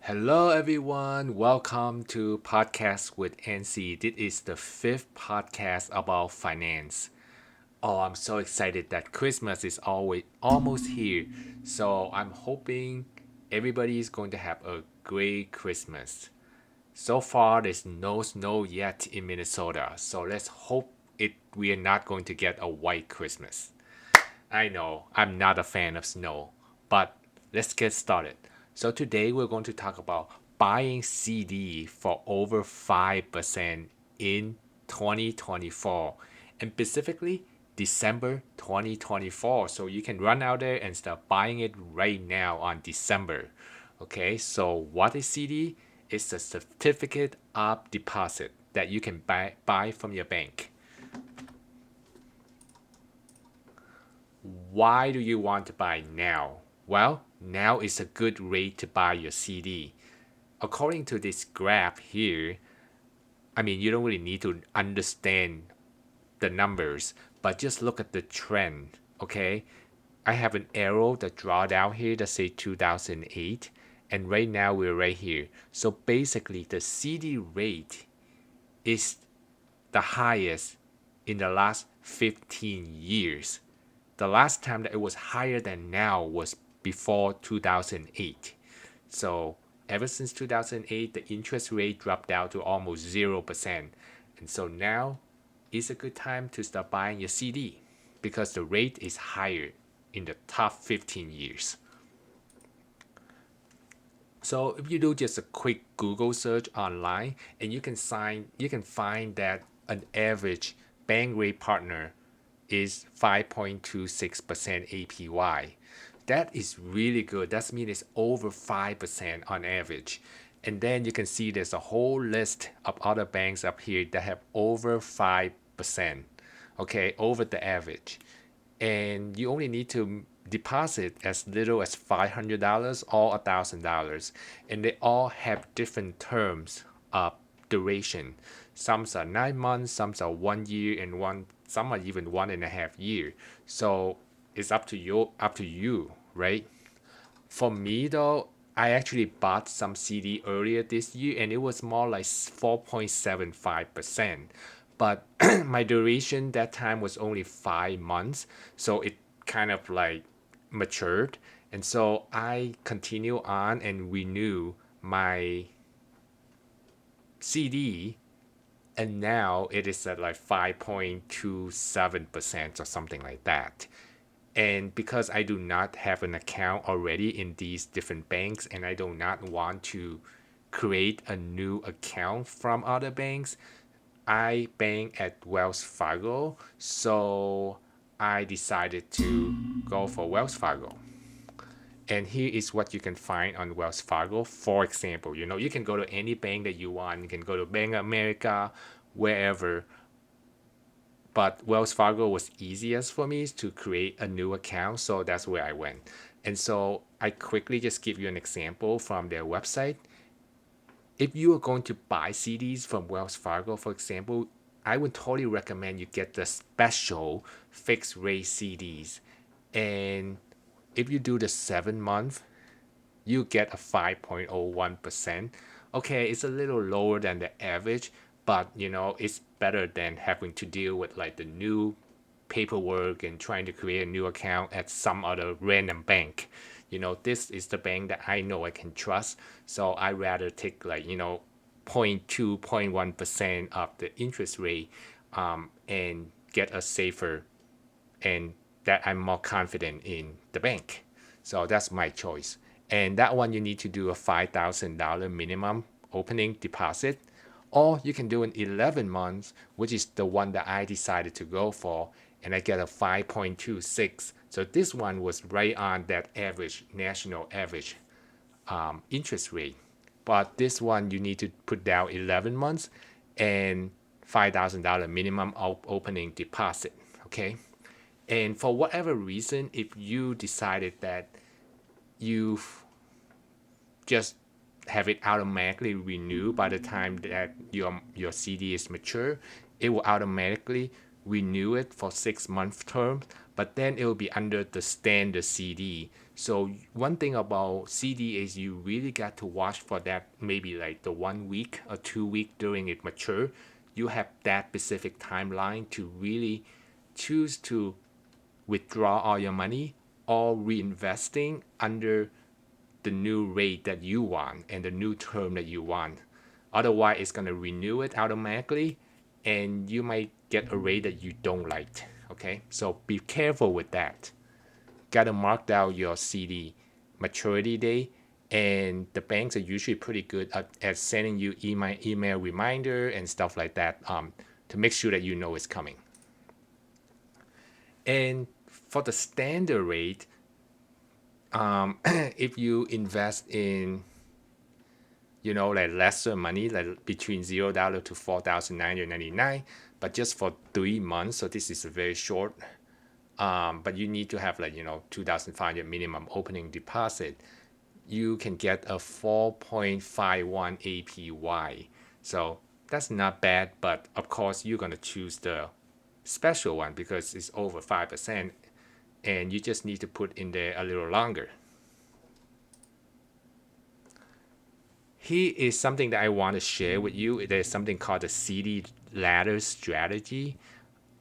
Hello, everyone. Welcome to Podcast with NC. This is the fifth podcast about finance. Oh, I'm so excited that Christmas is always almost here. So I'm hoping everybody is going to have a great Christmas. So far, there's no snow yet in Minnesota. So let's hope we are not going to get a white Christmas. I know I'm not a fan of snow, but let's get started. So today we're going to talk about buying CD for over 5% in 2024 and specifically December 2024. So you can run out there and start buying it right now on December. Okay, so what is CD? It's a certificate of deposit that you can buy from your bank. Why do you want to buy now? Well, now is a good rate to buy your CD. According to this graph here, you don't really need to understand the numbers, but just look at the trend, okay? I have an arrow that draw down here that say 2008, and right now we're right here. So basically, the CD rate is the highest in the last 15 years. The last time that it was higher than now was before 2008. So ever since 2008, the interest rate dropped down to almost 0%. And so now is a good time to start buying your CD because the rate is higher in the top 15 years. So if you do just a quick Google search online, and you can find that an average bank rate partner is 5.26% APY. That is really good. That means it's over 5% on average. And then you can see there's a whole list of other banks up here that have over 5%, okay, over the average. And you only need to deposit as little as $500 or $1,000. And they all have different terms of duration. Some are 9 months, some are 1 year, and some are even 1.5 years. So it's up to you, right? For me though, I actually bought some CD earlier this year and it was more like 4.75%. But my duration that time was only 5 months, so it kind of like matured. And so I continue on and renew my CD, and now it is at like 5.27% or something like that. And because I do not have an account already in these different banks and I do not want to create a new account from other banks, I bank at Wells Fargo. So I decided to go for Wells Fargo. And here is what you can find on Wells Fargo. For example, you can go to any bank that you want. You can go to Bank of America, wherever. But Wells Fargo was easiest for me to create a new account, so that's where I went. And so I quickly just give you an example from their website. If you are going to buy CDs from Wells Fargo, for example, I would totally recommend you get the special fixed rate CDs. And if you do the 7 month, you get a 5.01%. Okay, it's a little lower than the average, but it's better than having to deal with like the new paperwork and trying to create a new account at some other random bank. This is the bank that I know I can trust, so I rather take like, 0.2, 0.1% of the interest rate, and get a safer, and that I'm more confident in the bank. So that's my choice. And that one you need to do a $5,000 minimum opening deposit, or you can do an 11 months, which is the one that I decided to go for, and I get a 5.26. So this one was right on that average, national average interest rate. But this one you need to put down 11 months and $5,000 minimum opening deposit. Okay. And for whatever reason, if you decided that you just have it automatically renew by the time that your CD is mature, it will automatically renew it for 6 month terms. but then it will be under the standard CD. So one thing about CD is you really got to watch for that, maybe like the 1 week or 2 week during it mature. You have that specific timeline to really choose to withdraw all your money or reinvesting under the new rate that you want and the new term that you want. Otherwise, it's going to renew it automatically and you might get a rate that you don't like. Okay, so be careful with that. Got to mark down your CD maturity date, and the banks are usually pretty good at sending you email reminder and stuff like that, to make sure that you know it's coming. And for the standard rate, if you invest in, like lesser money, like between $0 to 4,999, but just for 3 months, so this is very short. But you need to have 2,500 minimum opening deposit. You can get a 4.51 APY. So that's not bad, but of course you're gonna choose the special one because it's over 5%, and you just need to put in there a little longer. Here is something that I want to share with you. There's something called the CD ladder strategy.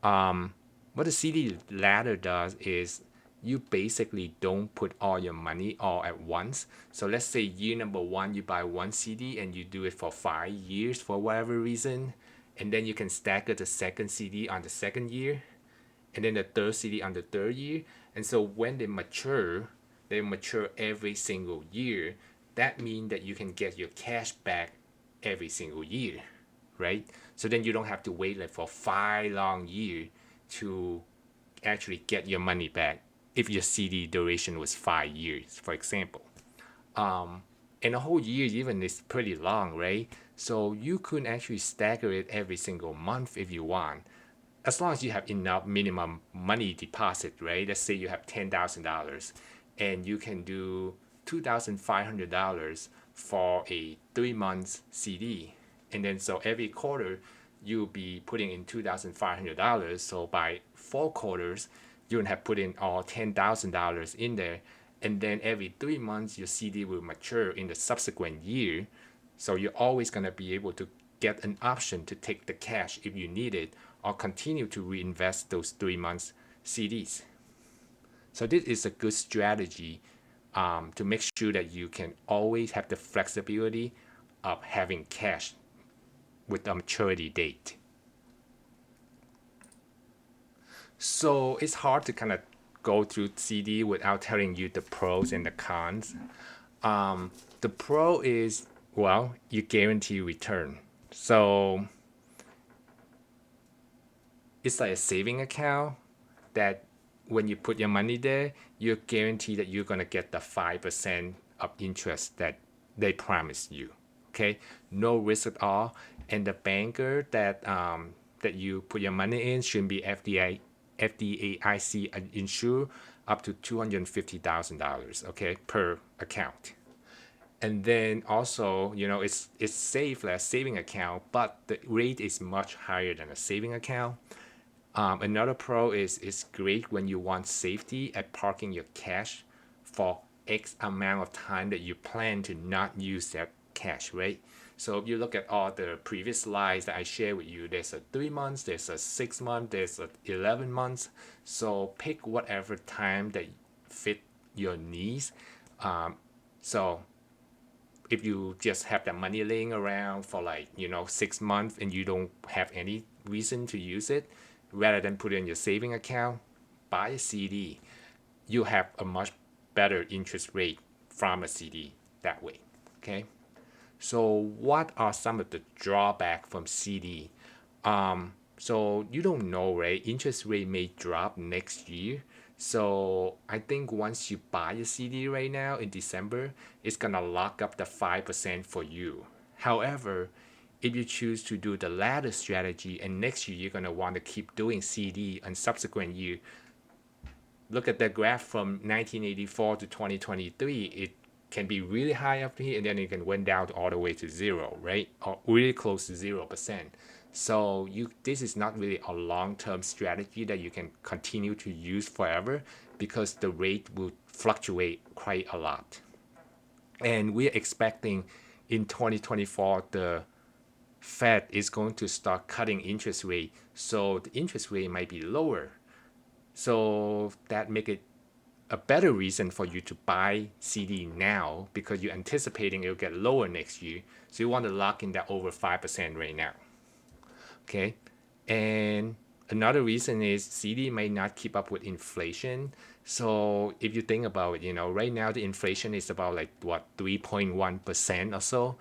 What the CD ladder does is you basically don't put all your money all at once. So let's say year number one, you buy one CD and you do it for 5 years for whatever reason. And then you can stagger the second CD on the second year, and then the third CD on the third year. And so when they mature every single year. That means that you can get your cash back every single year, right? So then you don't have to wait like for 5 long years to actually get your money back if your CD duration was 5 years, for example. And a whole year even is pretty long, right? So you could actually stagger it every single month if you want, as long as you have enough minimum money deposit, right? Let's say you have $10,000 and you can do $2,500 for a 3 months CD. And then so every quarter you'll be putting in $2,500. So by 4 quarters, you'll have put in all $10,000 in there. And then every 3 months, your CD will mature in the subsequent year. So you're always going to be able to get an option to take the cash if you need it, or continue to reinvest those 3 months CDs. So this is a good strategy, to make sure that you can always have the flexibility of having cash with a maturity date. So it's hard to kind of go through CD without telling you the pros and the cons. The pro is, well, you guarantee return. So it's like a saving account that when you put your money there, you're guaranteed that you're going to get the 5% of interest that they promise you. Okay, no risk at all. And the banker that you put your money in should be FDIC insured up to $250,000, okay, per account. And then also, it's safe like a saving account, but the rate is much higher than a saving account. Another pro is it's great when you want safety at parking your cash for X amount of time that you plan to not use that cash, right? So if you look at all the previous slides that I shared with you, there's a 3 months, there's a 6 month, there's a 11 months. So pick whatever time that fit your needs. So if you just have that money laying around for 6 months and you don't have any reason to use it, rather than put it in your saving account, buy a CD. You have a much better interest rate from a CD that way. Okay. So what are some of the drawbacks from CD? So you don't know, right? Interest rate may drop next year. So I think once you buy a CD right now in December, it's gonna lock up the 5% for you. However, if you choose to do the ladder strategy and next year you're gonna want to keep doing CD and subsequent year, look at the graph from 1984 to 2023. It can be really high up here and then it can went down all the way to zero, right? Or really close to 0%. So this is not really a long-term strategy that you can continue to use forever because the rate will fluctuate quite a lot. And we're expecting in 2024 the Fed is going to start cutting interest rate, so the interest rate might be lower. So that make it a better reason for you to buy CD now because you're anticipating it'll get lower next year. So you want to lock in that over 5% right now. Okay. And another reason is CD may not keep up with inflation. So if you think about it, right now the inflation is about like what 3.1% or so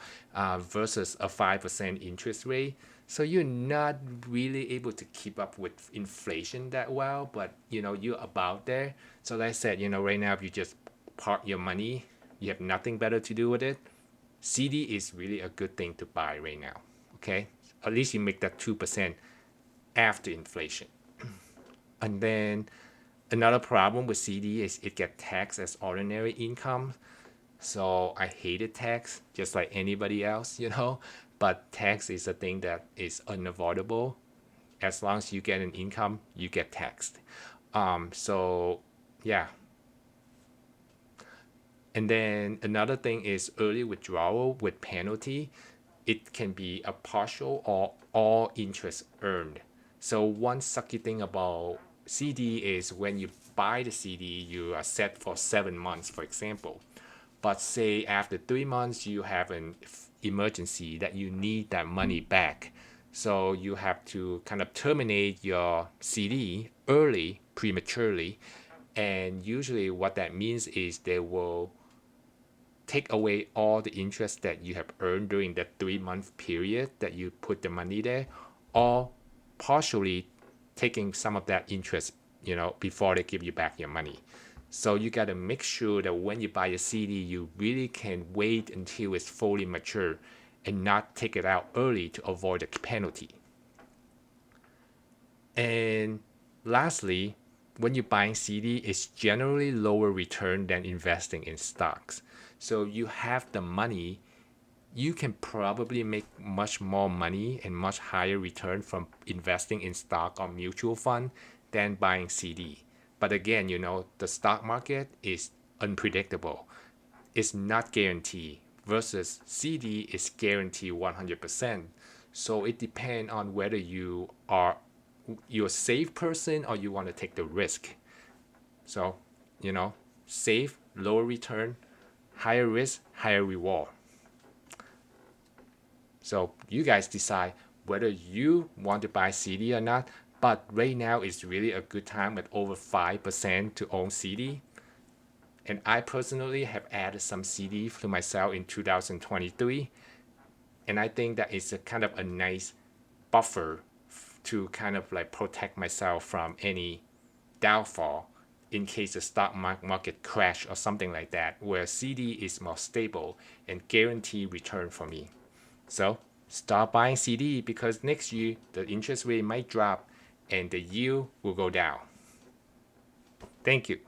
versus a 5% interest rate. So you're not really able to keep up with inflation that well, but you're about there. So like I said, right now if you just park your money, you have nothing better to do with it. CD is really a good thing to buy right now. Okay, at least you make that 2% after inflation. And then another problem with CD is it gets taxed as ordinary income. So I hated tax just like anybody else. But tax is a thing that is unavoidable. As long as you get an income, you get taxed. So yeah. And then another thing is early withdrawal with penalty. It can be a partial or all interest earned. So one sucky thing about CD is when you buy the CD, you are set for 7 months, for example. But say after 3 months, you have an emergency that you need that money back. So you have to kind of terminate your CD early, prematurely. And usually what that means is they will take away all the interest that you have earned during that 3 month period that you put the money there, or partially taking some of that interest, before they give you back your money. So you got to make sure that when you buy a CD, you really can wait until it's fully mature and not take it out early to avoid the penalty. And lastly, when you're buying CD, it's generally lower return than investing in stocks. So you have the money, you can probably make much more money and much higher return from investing in stock or mutual fund than buying CD. But again, the stock market is unpredictable. It's not guaranteed versus CD is guaranteed 100%. So it depends on whether you're a safe person or you want to take the risk. So, safe, lower return, higher risk, higher reward. So you guys decide whether you want to buy CD or not. But right now is really a good time at over 5% to own CD. And I personally have added some CD to myself in 2023. And I think that is a kind of a nice buffer to kind of like protect myself from any downfall in case the stock market crash or something like that, where CD is more stable and guarantee return for me. So start buying CD because next year the interest rate might drop and the yield will go down. Thank you.